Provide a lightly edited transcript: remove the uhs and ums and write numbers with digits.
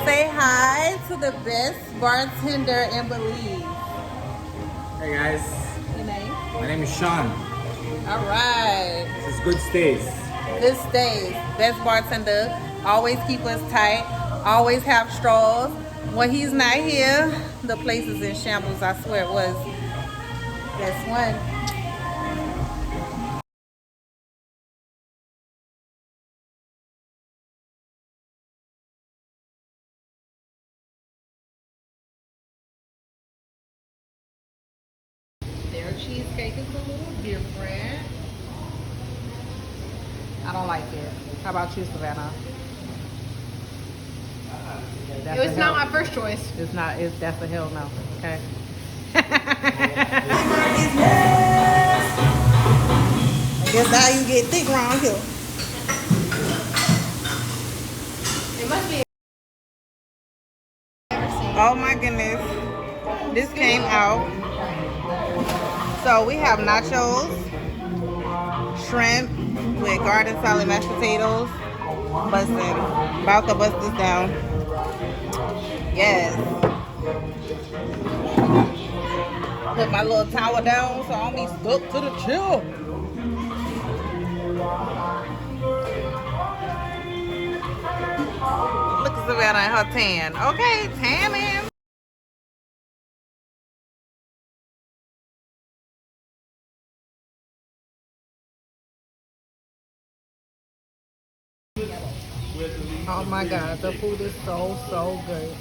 Say hi to the best bartender in Belize. Hey guys, Your name? my name is Sean. All right. This is Good Stays. Good stays. Best bartender. Always keep us tight. Always have straws. When he's not here, the place is in shambles. I swear it was. That's one. Their cheesecake is a little different. I don't like it. How about you, Savannah? It was not my first choice. It's not. That's a hell no. Okay. I guess now you get thick around here. It must be. Oh my goodness. This came out. So we have nachos, shrimp with garden salad, mashed potatoes. Busting. About to bust this down. Yes. Put my little towel down so I don't be stuck to the chill. Look at Savannah and her tan. Okay, tanning. Oh my God, the food is so good.